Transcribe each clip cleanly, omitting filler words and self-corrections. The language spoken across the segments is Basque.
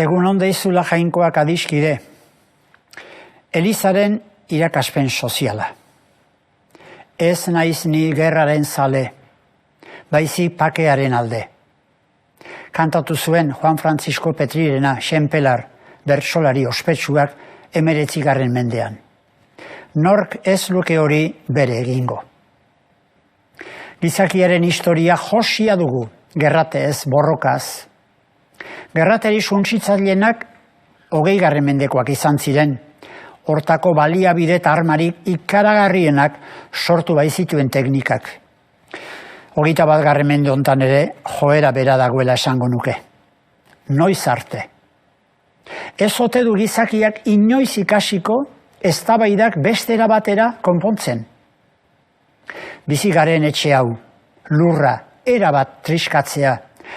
Egun on deizula Jainkoak adiskide. Elizaren irakaspen soziala. Ez naiz ni gerraren zale, baizik pakearen alde. Kantatu zuen Juan Francisco Petrirena Xenpelar, bertsolari ospetsuak 19. mendean. Nork ez luke hori bere egingo. Gizakiaren historia josia dugu, gerrate ez borrokaz. Gerrateri suntsitzailenak 20. mendekoak izan ziren. Hortako baliabide eta armarik ikaragarrienak sortu baizituen teknikak. 21. mende hontan ere joera bera dagoela esango nuke. Noiz arte. Ez ote du gizakiak inoiz ikasiko eztabaidak beste era batera konpontzen. Bizi garen etxe hau, lurra, erabat triskatzea,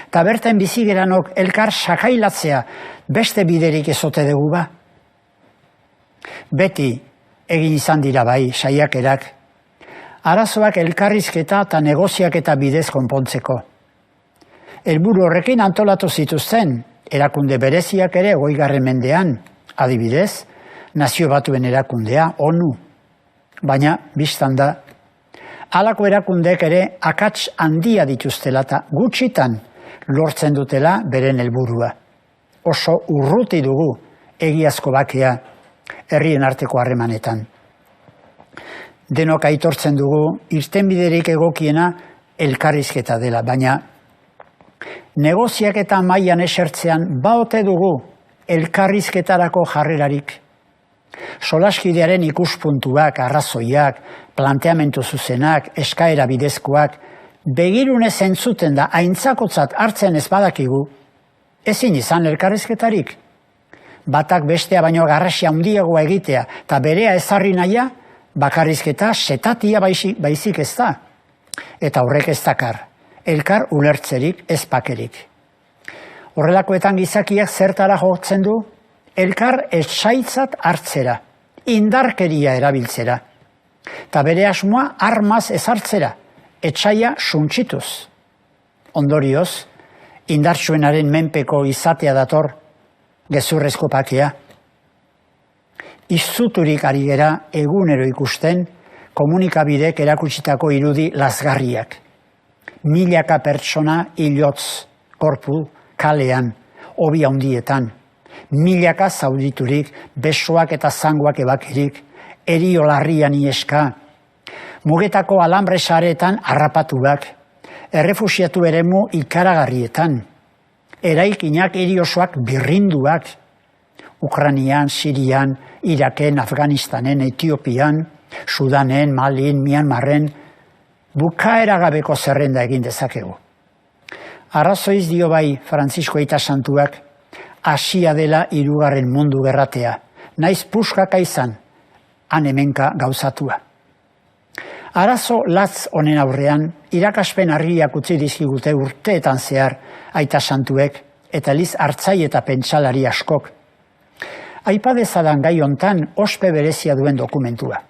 eta berten bizigeranok elkar sakailatzea beste biderik ez ote dugu ba. Beti egin izan dira bai saiakerak, arazoak elkarrizketa eta negoziaketa bidez konpontzeko. Helburu horrekin antolatu zituzten, erakunde bereziak ere 20. mendean, adibidez, Nazio Batuen erakundea, ONU. Baina, bistan da, halako erakundeek ere akats handia dituztela eta gutxitan lortzen dutela beren helburua. Oso urruti dugu egiazko bakea herrien arteko harremanetan. Denok aitortzen dugu irtenbiderik egokiena elkarrizketa dela, baina negoziaketa mailan esertzean baote dugu elkarrizketarako jarrerarik. Solaskidearen ikuspuntuak, arrazoiak, planteamendu zuzenak, eskaera bidezkoak, begirune zentzuten da aintzakotzat hartzen ez badakigu, ezin izan elkarrizketarik. Batak bestea baino garrasia handiagoa egitea eta berea ezarri nahia, bakarrizketa setatia baizik ez da. Eta horrek ez dakar, elkar ulertzerik ez pakerik. Horrelakoetan gizakiak zertara jotzen du, elkar etsaitzat hartzera, indarkeria erabiltzera. Eta bere asmoa armaz ezartzera, etsaia suntsituz. Ondorioz, indartsuenaren menpeko izatea dator, gezurrezko pakea. Izuturik ari gera egunero ikusten, komunikabidek erakutsitako irudi lazgarriak. Milaka pertsona hilotz, korpu, kalean, hobi handietan. Milaka zauditurik, besoak eta zangoak ebakirik, eriolarrian ieska, mugetako alambre sareetan harrapatuak, errefusiatu eremu ikaragarrietan, eraikinak eriosoak birrinduak, Ukranian, Sirian, Iraken, Afganistanen, Etiopian, Sudanen, Malin, Myanmarren, bukaeragabeko zerrenda egin dezakegu. Arrazoiz dio bai Francisco Aita Santuak, hasia dela 3. mundu gerratea, naiz puskaka izan, han hemenka gauzatua. Arazo latz honen aurrean, irakaspen argiak utzi dizkigute urteetan zehar Aita Santuek eta Eliz hartzai eta pentsalari askok. Aipadezadan gai hontan ospe berezia duen dokumentua.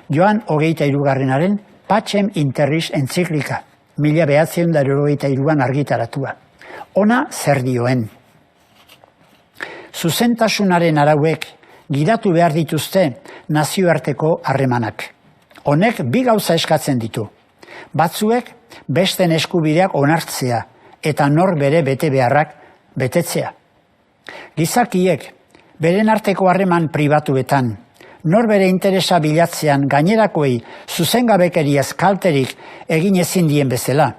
Joan 23. Pacem Interris entziklika, 1983an argitaratua. Ona zer dioen. Zuzentasunaren arauek gidatu behar dituzte nazioarteko harremanak. Honek 2 gauza eskatzen ditu. Batzuek besten eskubideak onartzea eta nor bere bete beharrak betetzea. Gizakiek beren arteko harreman pribatuetan, nor bere interesa bilatzean gainerakoei zuzengabekeriaz kalterik egin ezin dien bezala.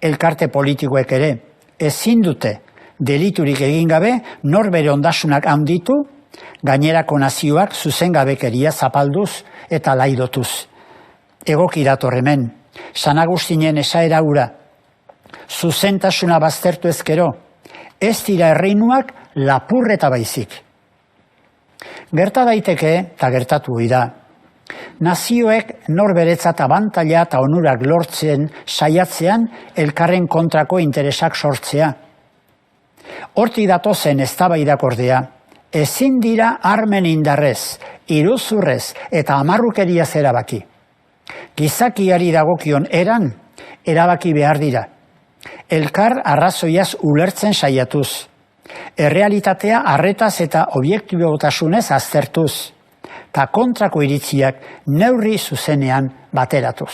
Elkarte politikoek ere ezin dute deliturik egin gabe nor bere ondasunak handitu, gainerako nazioak zuzengabekeria zapalduz eta laidotuz. Egoki dator hemen, San Agustinen esaera hura, zuzentasuna baztertu ezkero, ez dira erreinuak lapurreta baizik. Gerta daiteke, eta gertatu da, nazioek norberetzat abantaila eta onurak lortzen saiatzean elkarren kontrako interesak sortzea. Hortik datozen eztabaidak ordea, ezin dira armen indarrez, iruzurrez eta amarrukeriaz erabaki. Gizakiari dagokion eran, erabaki behar dira. Elkar arrazoiaz ulertzen saiatuz. Errealitatea arretaz eta objektibotasunez aztertuz, eta kontrako iritziak neurri zuzenean bateratuz.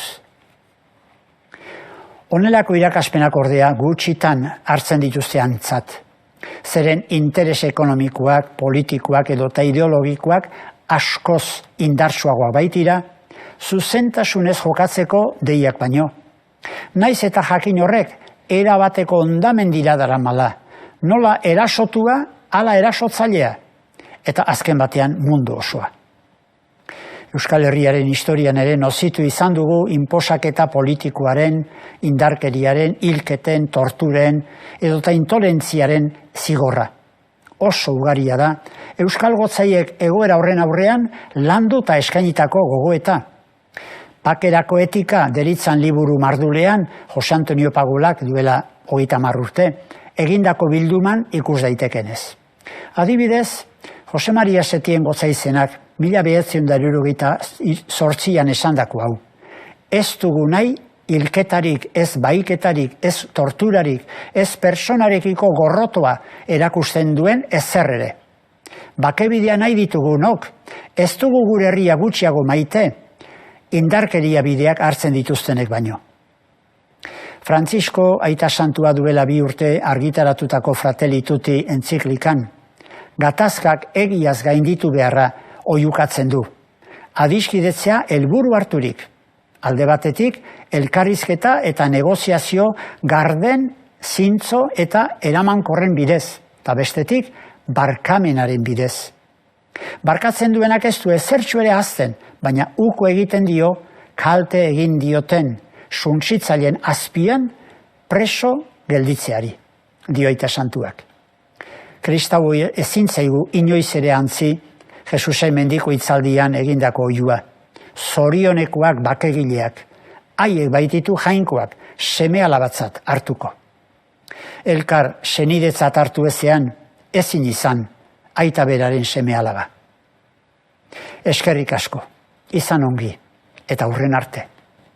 Honelako irakaspenak ordea gutxitan hartzen dituzte antzat. Zeren interes ekonomikoak, politikoak edota ideologikoak askoz indartsuagoak baitira, zuzentasunez jokatzeko deiak baino. Naiz eta jakin horrek erabateko ondamendira daramala, nola erasotua, hala erasotzailea, eta azken batean mundu osoa. Euskal Herriaren historian ere nozitu izan dugu inposaketa politikoaren, indarkeriaren, hilketen, torturen edota intolerantziaren zigorra. Oso ugaria da, euskal gotzaiek egoera horren aurrean landu eta eskainitako gogoeta. Pakerako etika deritzan liburu mardulean Jose Antonio Pagulak duela 30 urte, egindako bilduman ikus daitekenez. Adibidez, Jose Maria Setien gotzaizenak 1978an esandako hau. Ez dugu nahi hilketarik, ez baiketarik, ez torturarik, ez personarekiko gorrotoa erakusten duen ezer ere. Bakebidea nahi ditugunok, ez dugu gure herria gutxiago maite, indarkeria bideak hartzen dituztenek baino. Frantzisko Aita Santua duela 2 urte argitaratutako Fratelli Tutti entziklikan, gatazkak egiaz gainditu beharra oihukatzen du. Adiskidetzea helburu harturik. Alde batetik, elkarrizketa eta negoziazio garden, zintzo eta eramankorren bidez. Eta bestetik, barkamenaren bidez. Barkatzen duenak ez du ezertxo ere hazten, baina uko egiten dio, kalte egin dioten, suntsitzaileen azpian preso gelditzeari, dio Aita Santuak. Kristau ezin zaigu inoiz ere antzi, Jesusen mendiko hitzaldian egindako oihua. Zorionekoak bakegileak, haiek baititu jainkoak, seme alabatzat hartuko. Elkar senidetzat hartu ezean, ezin izan, aita beraren seme alaba. Eskerrik asko, izan ongi, eta hurren arte.